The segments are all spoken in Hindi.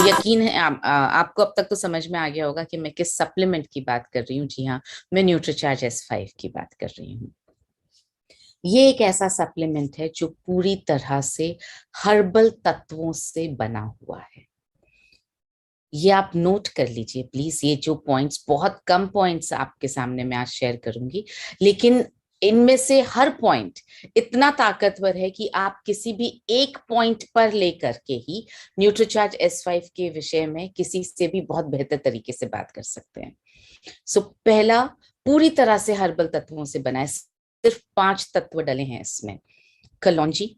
यकीन है आपको अब तक तो समझ में आ गया होगा कि मैं किस सप्लीमेंट की बात कर रही हूँ। जी हाँ, मैं न्यूट्रीचार्ज S5 की बात कर रही हूँ। ये एक ऐसा सप्लीमेंट है जो पूरी तरह से हर्बल तत्वों से बना हुआ है। ये आप नोट कर लीजिए प्लीज। ये जो पॉइंट्स, बहुत कम पॉइंट्स आपके सामने मैं आज शेयर करूंगी, लेकिन इनमें से हर पॉइंट इतना ताकतवर है कि आप किसी भी एक पॉइंट पर लेकर के ही न्यूट्रीचार्ज S5 के विषय में किसी से भी बहुत बेहतर तरीके से बात कर सकते हैं। सो पहला, पूरी तरह से हर्बल तत्वों से बना है। सिर्फ 5 तत्व डले हैं इसमें। कलौंजी,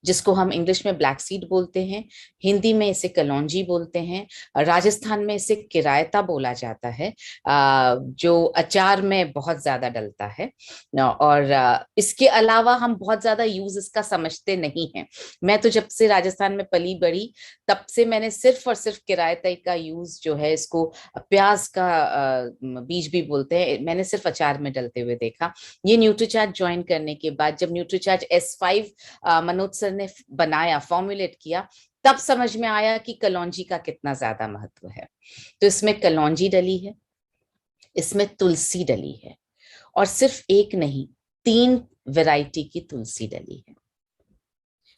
जिसको हम इंग्लिश में ब्लैक सीड बोलते हैं, हिंदी में इसे कलौंजी बोलते हैं, राजस्थान में इसे किरायता बोला जाता है, जो अचार में बहुत ज्यादा डलता है। और इसके अलावा हम बहुत ज्यादा यूज इसका समझते नहीं हैं। मैं तो जब से राजस्थान में पली बड़ी, तब से मैंने सिर्फ और सिर्फ किरायता का यूज जो है, इसको प्याज का बीज भी बोलते हैं, मैंने सिर्फ अचार में डलते हुए देखा। ये न्यूट्रीचार्ज ज्वाइन करने के बाद, जब न्यूट्रीचार्ज S5 मनोज सर ने बनाया, फॉर्मुलेट किया, तब समझ में आया कि कलौंजी का कितना ज्यादा महत्व है। तो इसमें कलौंजी डली है, इसमें तुलसी डली है, और सिर्फ एक नहीं, 3 वैरायटी की तुलसी डली है।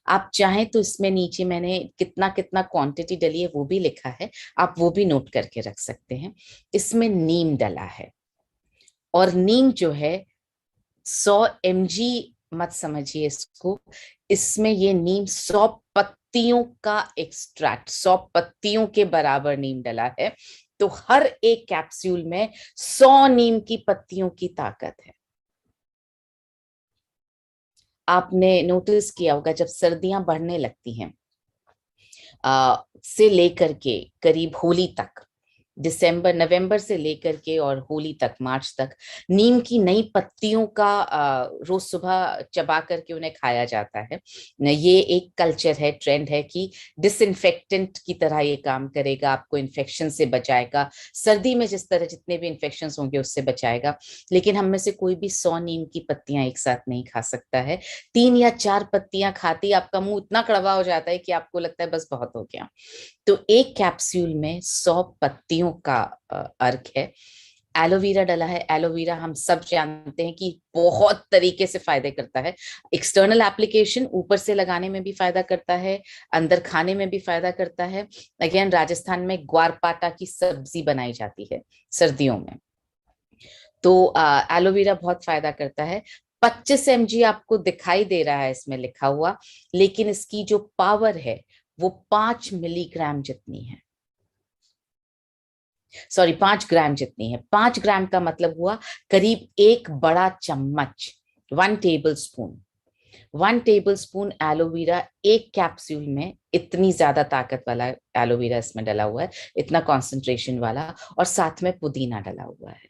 आप चाहें तो इसमें नीचे मैंने कितना कितना क्वांटिटी डली है वो भी लिखा है, आप वो भी नोट करके रख सकते हैं। इसमें नीम डला है, और नीम जो है 100 mg मत समझिए इसको, इसमें ये नीम 100 पत्तियों का एक्सट्रैक्ट, 100 पत्तियों के बराबर नीम डला है। तो हर एक कैप्सूल में 100 नीम की पत्तियों की ताकत है। आपने नोटिस किया होगा, जब सर्दियां बढ़ने लगती हैं से लेकर के करीब होली तक, दिसंबर नवंबर से लेकर के और होली तक, मार्च तक, नीम की नई पत्तियों का रोज सुबह चबा करके उन्हें खाया जाता है। ये एक कल्चर है, ट्रेंड है कि डिसइंफेक्टेंट की तरह ये काम करेगा, आपको इन्फेक्शन से बचाएगा, सर्दी में जिस तरह जितने भी इन्फेक्शन होंगे उससे बचाएगा। लेकिन हम में से कोई भी 100 नीम की पत्तियां एक साथ नहीं खा सकता है। 3 या 4 पत्तियां खाती आपका मुंह इतना कड़वा हो जाता है कि आपको लगता है बस बहुत हो गया। तो एक कैप्सूल में 100 पत्तियों का अर्क है। एलोवेरा डला है। एलोवेरा हम सब जानते हैं कि बहुत तरीके से फायदे करता है। एक्सटर्नल एप्लीकेशन, ऊपर से लगाने में भी फायदा करता है, अंदर खाने में भी फायदा करता है। अगेन, राजस्थान में ग्वारपाटा की सब्जी बनाई जाती है सर्दियों में, तो एलोवेरा बहुत फायदा करता है। 25 mg आपको दिखाई दे रहा है इसमें लिखा हुआ, लेकिन इसकी जो पावर है वो 5 मिलीग्राम जितनी है, सॉरी 5 ग्राम जितनी है। 5 ग्राम का मतलब हुआ करीब 1 बड़ा चम्मच, 1 table spoon. 1 table spoon aloe vera एक कैप्सूल में, इतनी ज्यादा ताकत वाला एलोवेरा इसमें डला हुआ है, इतना कॉन्सेंट्रेशन वाला, और साथ में पुदीना डला हुआ है।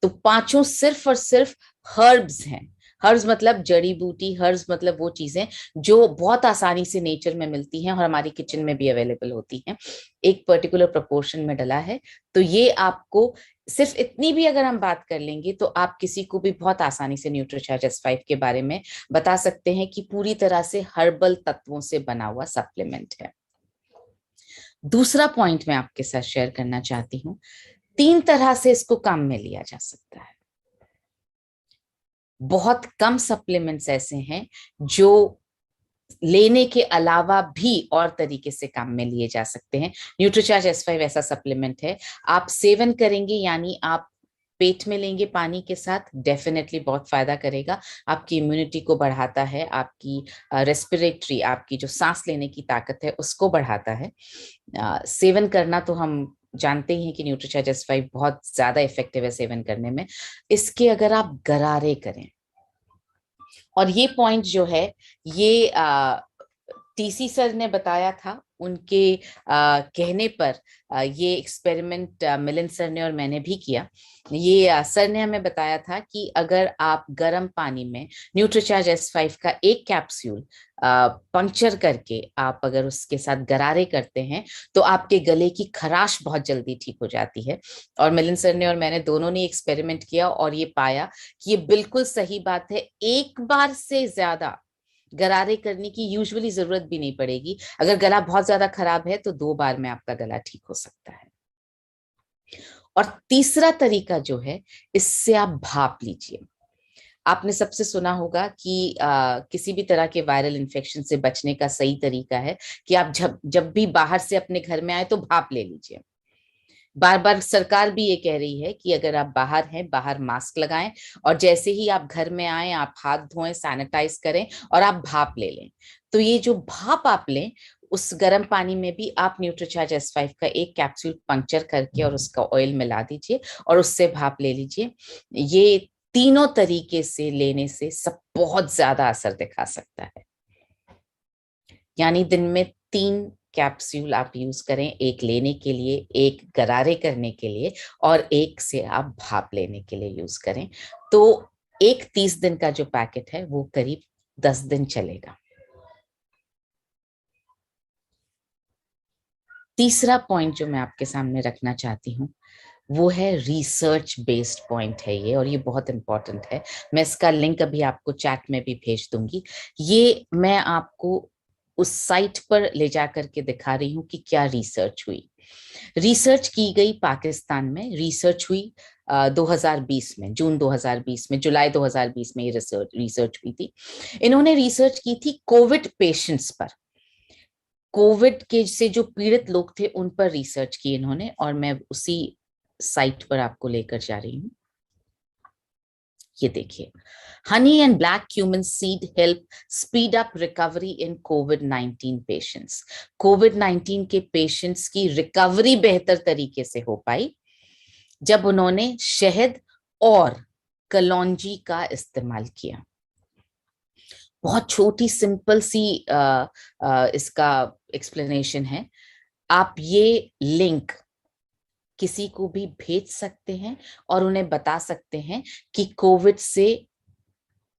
तो पांचों सिर्फ और सिर्फ हर्ब्स हैं। हर्ब्स मतलब जड़ी बूटी, हर्ब्स मतलब वो चीजें जो बहुत आसानी से नेचर में मिलती हैं और हमारी किचन में भी अवेलेबल होती हैं, एक पर्टिकुलर प्रोपोर्शन में डला है। तो ये आपको सिर्फ इतनी भी अगर हम बात कर लेंगे, तो आप किसी को भी बहुत आसानी से न्यूट्रीचार्ज S5 के बारे में बता सकते हैं कि पूरी तरह से हर्बल तत्वों से बना हुआ सप्लीमेंट है। दूसरा पॉइंट मैं आपके साथ शेयर करना चाहती हूँ, 3 तरह से इसको काम में लिया जा सकता है। बहुत कम सप्लीमेंट्स ऐसे हैं जो लेने के अलावा भी और तरीके से काम में लिए जा सकते हैं। न्यूट्रीचार्ज S5 ऐसा सप्लीमेंट है। आप सेवन करेंगे, यानी आप पेट में लेंगे पानी के साथ, डेफिनेटली बहुत फायदा करेगा। आपकी इम्यूनिटी को बढ़ाता है, आपकी रेस्पिरेटरी, आपकी जो सांस लेने की ताकत है उसको बढ़ाता है। सेवन करना तो हम जानते ही हैं कि न्यूट्रीचार्ज S5 बहुत ज्यादा इफेक्टिव है सेवन करने में। इसके अगर आप गरारे करें, और ये पॉइंट जो है ये TC सर ने बताया था, उनके कहने पर ये एक्सपेरिमेंट मिलिंद सर ने और मैंने भी किया। ये सर ने हमें बताया था कि अगर आप गर्म पानी में न्यूट्रीचार्ज S5 का एक कैप्सूल पंक्चर करके आप अगर उसके साथ गरारे करते हैं, तो आपके गले की खराश बहुत जल्दी ठीक हो जाती है। और मिलिंद सर ने और मैंने दोनों ने एक्सपेरिमेंट किया और ये पाया कि ये बिल्कुल सही बात है। एक बार से ज्यादा गरारे करने की यूजुअली जरूरत भी नहीं पड़ेगी। अगर गला बहुत ज्यादा खराब है तो 2 बार में आपका गला ठीक हो सकता है। और तीसरा तरीका जो है, इससे आप भाप लीजिए। आपने सबसे सुना होगा कि किसी भी तरह के वायरल इन्फेक्शन से बचने का सही तरीका है कि आप जब जब भी बाहर से अपने घर में आए तो भाप ले लीजिए। बार बार सरकार भी ये कह रही है कि अगर आप बाहर हैं, बाहर मास्क लगाएं, और जैसे ही आप घर में आए आप हाथ धोएं, सैनिटाइज करें और आप भाप ले लें। तो ये जो भाप आप लें, उस गर्म पानी में भी आप न्यूट्रीचार्ज S5 का एक कैप्सूल पंक्चर करके और उसका ऑयल मिला दीजिए और उससे भाप ले लीजिए। ये तीनों तरीके से लेने से सब बहुत ज्यादा असर दिखा सकता है। यानी दिन में 3 कैप्सूल आप यूज करें, एक लेने के लिए, एक गरारे करने के लिए, और एक से आप भाप लेने के लिए यूज करें। तो एक 30 दिन का जो पैकेट है वो करीब 10 दिन चलेगा। तीसरा पॉइंट जो मैं आपके सामने रखना चाहती हूँ वो है रिसर्च बेस्ड पॉइंट है ये, और ये बहुत इंपॉर्टेंट है। मैं इसका लिंक अभी आपको चैट में भी भेज दूंगी। ये मैं आपको उस साइट पर ले जा करके दिखा रही हूँ कि क्या रिसर्च हुई। रिसर्च की गई पाकिस्तान में, रिसर्च हुई 2020 में, जून 2020 में, जुलाई 2020 में ये रिसर्च हुई थी। इन्होंने रिसर्च की थी कोविड पेशेंट्स पर। कोविड के से जो पीड़ित लोग थे उन पर रिसर्च की इन्होंने, और मैं उसी साइट पर आपको लेकर जा रही हूँ। ये देखिए, honey and black cumin seed help speed up recovery in कोविड-19 पेशेंट्स। कोविड-19 के पेशेंट्स की रिकवरी बेहतर तरीके से हो पाई जब उन्होंने शहद और कलौंजी का इस्तेमाल किया। बहुत छोटी सिंपल सी इसका एक्सप्लेनेशन है। आप ये लिंक किसी को भी भेज सकते हैं और उन्हें बता सकते हैं कि कोविड से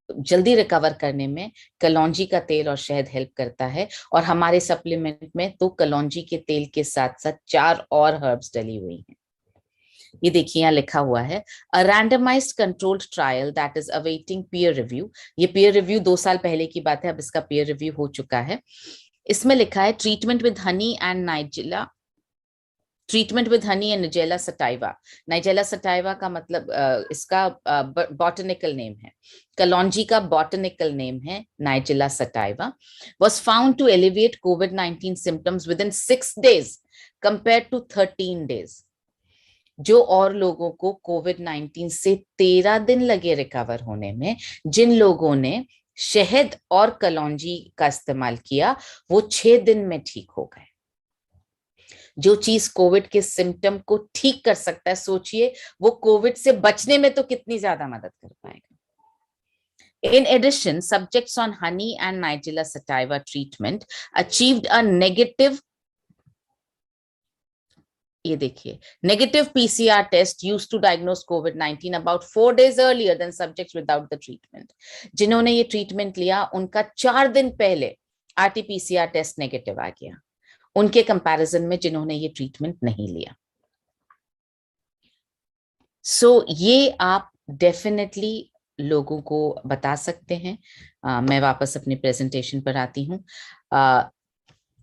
जल्दी रिकवर करने में कलौंजी का तेल और शहद हेल्प करता है। और हमारे सप्लीमेंट में तो कलौंजी के तेल के साथ साथ 4 और हर्ब्स डली हुई हैं। ये देखिए यहाँ लिखा हुआ है, a randomised controlled trial that is awaiting peer review. ये पीयर रिव्यू 2 साल पहले की बात है, अब इसका पीयर रिव्यू हो चुका है। इसमें लिखा है treatment with honey and nigella, treatment with honey and nigella sativa. Nigella sativa का मतलब इसका बॉटनिकल नेम है, कलौंजी का बॉटनिकल नेम है nigella sativa. Was found to alleviate कोविड-19 symptoms within 6 days compare to 13 days। जो और लोगों को कोविड-19 से 13 दिन लगे रिकवर होने में, जिन लोगों ने शहद और कलौंजी का इस्तेमाल किया वो 6 दिन में ठीक हो गए। जो चीज कोविड के सिम्टम को ठीक कर सकता है, सोचिए वो कोविड से बचने में तो कितनी ज्यादा मदद कर पाएगा। In addition, subjects on honey and Nigella sativa treatment achieved a negative, ये देखिए, negative PCR test used to diagnose कोविड-19 about 4 days earlier than subjects without the treatment। जिन्होंने ये ट्रीटमेंट लिया उनका 4 दिन पहले RT-PCR टेस्ट नेगेटिव आ गया, उनके कंपैरिजन में जिन्होंने ये ट्रीटमेंट नहीं लिया। ये आप डेफिनेटली लोगों को बता सकते हैं। मैं वापस अपनी प्रेजेंटेशन पर आती हूँ।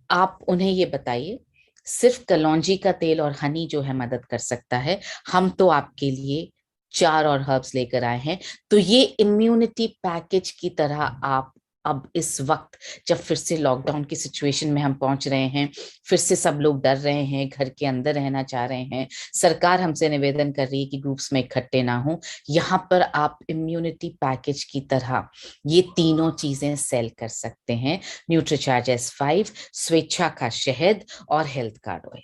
आप उन्हें ये बताइए, सिर्फ कलौंजी का तेल और हनी जो है मदद कर सकता है, हम तो आपके लिए 4 और हर्ब्स लेकर आए हैं। तो ये इम्यूनिटी पैकेज की तरह आप अब इस वक्त जब फिर से लॉकडाउन की सिचुएशन में हम पहुंच रहे हैं, फिर से सब लोग डर रहे हैं, घर के अंदर रहना चाह रहे हैं, सरकार हमसे निवेदन कर रही है कि ग्रुप्स में इकट्ठे ना हो, यहाँ पर आप इम्यूनिटी पैकेज की तरह ये तीनों चीजें सेल कर सकते हैं। न्यूट्रीचार्ज S5, स्वेच्छा का शहद और हेल्थ कार्ड ऑयल,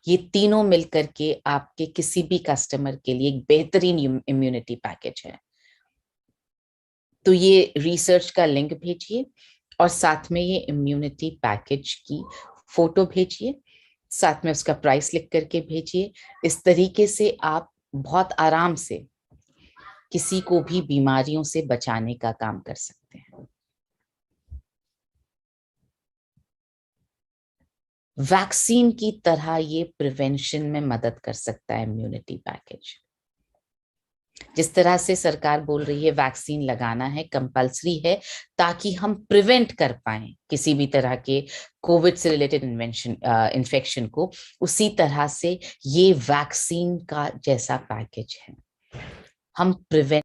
ये तीनों मिलकर के आपके किसी भी कस्टमर के लिए एक बेहतरीन इम्यूनिटी पैकेज है। तो ये रिसर्च का लिंक भेजिए और साथ में ये इम्यूनिटी पैकेज की फोटो भेजिए, साथ में उसका प्राइस लिख करके भेजिए। इस तरीके से आप बहुत आराम से किसी को भी बीमारियों से बचाने का काम कर सकते हैं। वैक्सीन की तरह ये प्रिवेंशन में मदद कर सकता है इम्यूनिटी पैकेज। जिस तरह से सरकार बोल रही है वैक्सीन लगाना है, कंपल्सरी है, ताकि हम प्रिवेंट कर पाए किसी भी तरह के कोविड से रिलेटेड इन्फेक्शन को, उसी तरह से ये वैक्सीन का जैसा पैकेज है। हम प्रिवेंट